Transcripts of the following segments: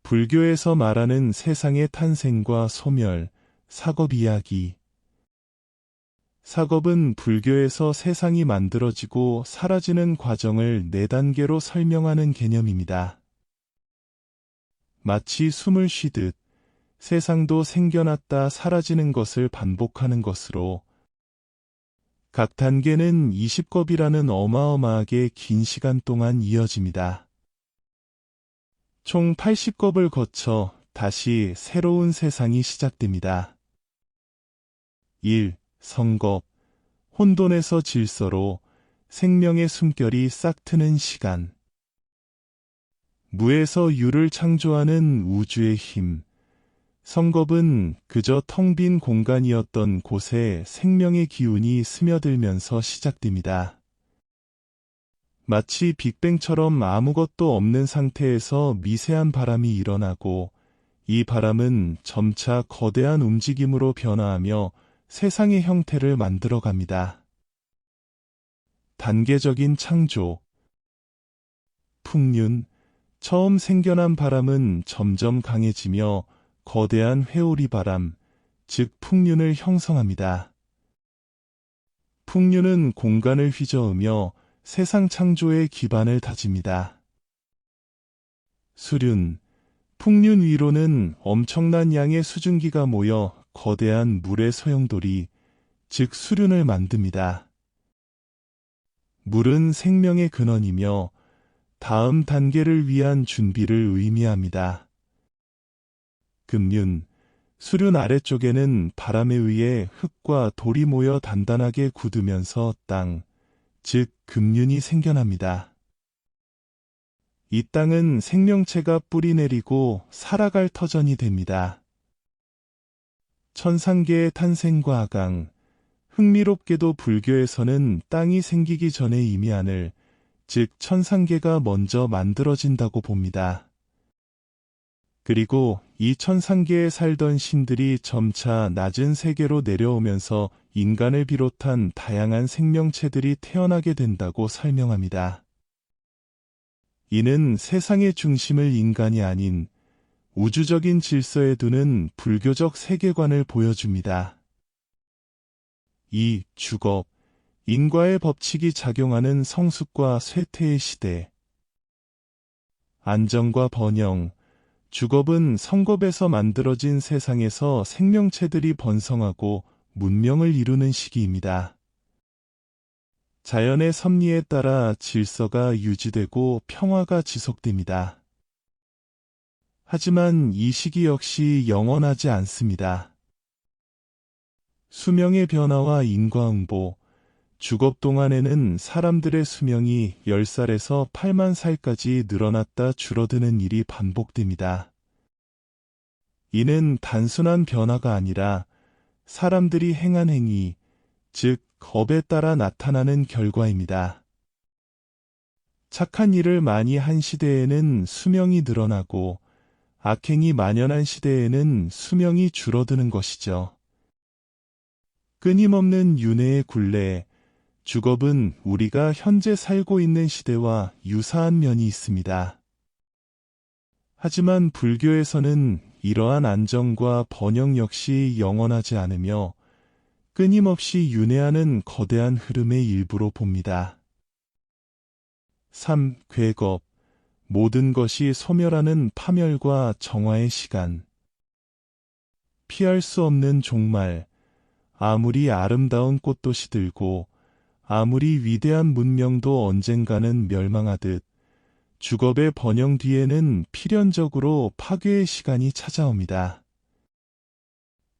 불교에서 말하는 세상의 탄생과 소멸, 사겁 이야기. 사겁은 불교에서 세상이 만들어지고 사라지는 과정을 4단계로 설명하는 개념입니다. 마치 숨을 쉬듯 세상도 생겨났다 사라지는 것을 반복하는 것으로 각 단계는 20겁이라는 어마어마하게 긴 시간 동안 이어집니다. 총 80겁을 거쳐 다시 새로운 세상이 시작됩니다. 1. 성겁, 혼돈에서 질서로 생명의 숨결이 싹 트는 시간. 무에서 유를 창조하는 우주의 힘. 성겁은 그저 텅 빈 공간이었던 곳에 생명의 기운이 스며들면서 시작됩니다. 마치 빅뱅처럼 아무것도 없는 상태에서 미세한 바람이 일어나고 이 바람은 점차 거대한 움직임으로 변화하며 세상의 형태를 만들어갑니다. 단계적인 창조. 풍륜. 처음 생겨난 바람은 점점 강해지며 거대한 회오리 바람, 즉 풍륜을 형성합니다. 풍륜은 공간을 휘저으며 세상 창조의 기반을 다집니다. 수륜. 풍륜 위로는 엄청난 양의 수증기가 모여 거대한 물의 소용돌이, 즉 수륜을 만듭니다. 물은 생명의 근원이며 다음 단계를 위한 준비를 의미합니다. 급륜. 수륜 아래쪽에는 바람에 의해 흙과 돌이 모여 단단하게 굳으면서 땅, 즉 급륜이 생겨납니다. 이 땅은 생명체가 뿌리내리고 살아갈 터전이 됩니다. 천상계의 탄생과 하강. 흥미롭게도 불교에서는 땅이 생기기 전에 이미 하늘, 즉 천상계가 먼저 만들어진다고 봅니다. 그리고 이 천상계에 살던 신들이 점차 낮은 세계로 내려오면서 인간을 비롯한 다양한 생명체들이 태어나게 된다고 설명합니다. 이는 세상의 중심을 인간이 아닌 우주적인 질서에 두는 불교적 세계관을 보여줍니다. 2. 주겁. 인과의 법칙이 작용하는 성숙과 쇠퇴의 시대. 안정과 번영. 주겁은 성겁에서 만들어진 세상에서 생명체들이 번성하고 문명을 이루는 시기입니다. 자연의 섭리에 따라 질서가 유지되고 평화가 지속됩니다. 하지만 이 시기 역시 영원하지 않습니다. 수명의 변화와 인과응보. 주겁 동안에는 사람들의 수명이 10살에서 8만 살까지 늘어났다 줄어드는 일이 반복됩니다. 이는 단순한 변화가 아니라 사람들이 행한 행위, 즉 겁에 따라 나타나는 결과입니다. 착한 일을 많이 한 시대에는 수명이 늘어나고 악행이 만연한 시대에는 수명이 줄어드는 것이죠. 끊임없는 윤회의 굴레. 주겁은 우리가 현재 살고 있는 시대와 유사한 면이 있습니다. 하지만 불교에서는 이러한 안정과 번영 역시 영원하지 않으며 끊임없이 윤회하는 거대한 흐름의 일부로 봅니다. 3. 괴겁. 모든 것이 소멸하는 파멸과 정화의 시간. 피할 수 없는 종말. 아무리 아름다운 꽃도 시들고 아무리 위대한 문명도 언젠가는 멸망하듯 주겁의 번영 뒤에는 필연적으로 파괴의 시간이 찾아옵니다.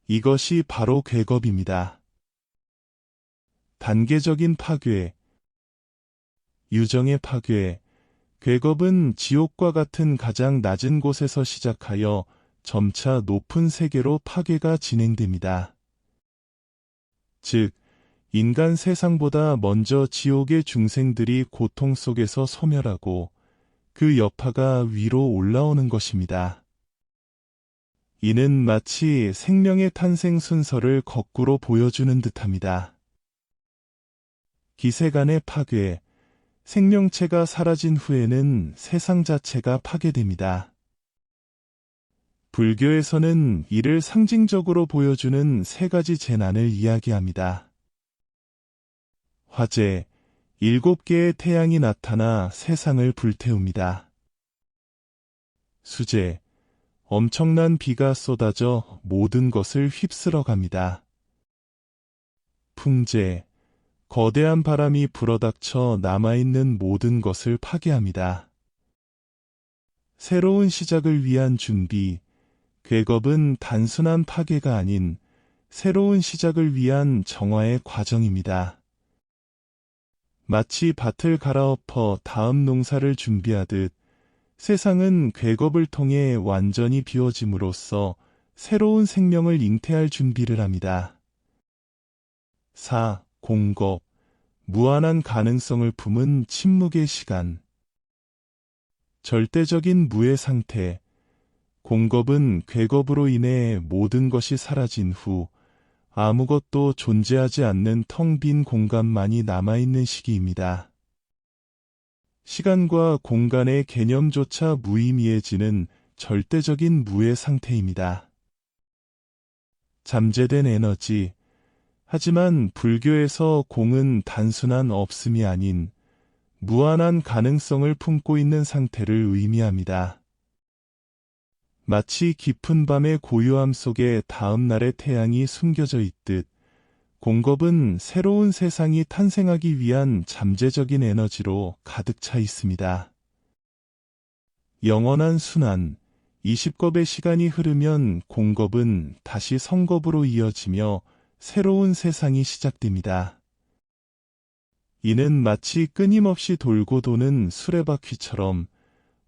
이것이 바로 괴겁입니다. 단계적인 파괴. 유정의 파괴. 괴겁은 지옥과 같은 가장 낮은 곳에서 시작하여 점차 높은 세계로 파괴가 진행됩니다. 즉, 인간 세상보다 먼저 지옥의 중생들이 고통 속에서 소멸하고 그 여파가 위로 올라오는 것입니다. 이는 마치 생명의 탄생 순서를 거꾸로 보여주는 듯합니다. 기세간의 파괴. 생명체가 사라진 후에는 세상 자체가 파괴됩니다. 불교에서는 이를 상징적으로 보여주는 세 가지 재난을 이야기합니다. 화재, 7개의 태양이 나타나 세상을 불태웁니다. 수재, 엄청난 비가 쏟아져 모든 것을 휩쓸어 갑니다. 풍재, 거대한 바람이 불어닥쳐 남아있는 모든 것을 파괴합니다. 새로운 시작을 위한 준비, 궤겁은 단순한 파괴가 아닌 새로운 시작을 위한 정화의 과정입니다. 마치 밭을 갈아엎어 다음 농사를 준비하듯 세상은 궤겁을 통해 완전히 비워짐으로써 새로운 생명을 잉태할 준비를 합니다. 4. 공겁, 무한한 가능성을 품은 침묵의 시간. 절대적인 무의 상태, 공겁은 궤겁으로 인해 모든 것이 사라진 후 아무것도 존재하지 않는 텅 빈 공간만이 남아있는 시기입니다. 시간과 공간의 개념조차 무의미해지는 절대적인 무의 상태입니다. 잠재된 에너지. 하지만 불교에서 공은 단순한 없음이 아닌 무한한 가능성을 품고 있는 상태를 의미합니다. 마치 깊은 밤의 고요함 속에 다음 날의 태양이 숨겨져 있듯 공겁은 새로운 세상이 탄생하기 위한 잠재적인 에너지로 가득 차 있습니다. 영원한 순환, 20겁의 시간이 흐르면 공겁은 다시 성겁으로 이어지며 새로운 세상이 시작됩니다. 이는 마치 끊임없이 돌고 도는 수레바퀴처럼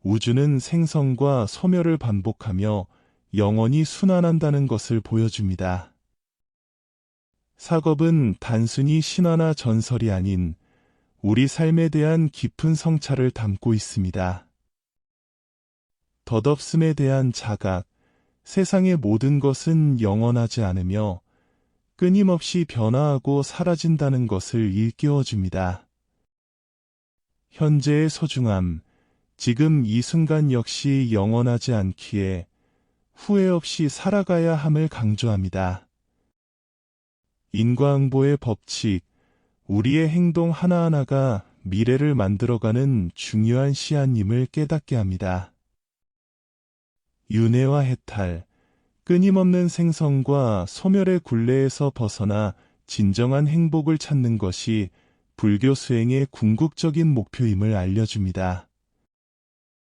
우주는 생성과 소멸을 반복하며 영원히 순환한다는 것을 보여줍니다. 사겁은 단순히 신화나 전설이 아닌 우리 삶에 대한 깊은 성찰을 담고 있습니다. 덧없음에 대한 자각, 세상의 모든 것은 영원하지 않으며 끊임없이 변화하고 사라진다는 것을 일깨워줍니다. 현재의 소중함, 지금 이 순간 역시 영원하지 않기에 후회 없이 살아가야 함을 강조합니다. 인과응보의 법칙, 우리의 행동 하나하나가 미래를 만들어가는 중요한 씨앗임을 깨닫게 합니다. 윤회와 해탈, 끊임없는 생성과 소멸의 굴레에서 벗어나 진정한 행복을 찾는 것이 불교 수행의 궁극적인 목표임을 알려줍니다.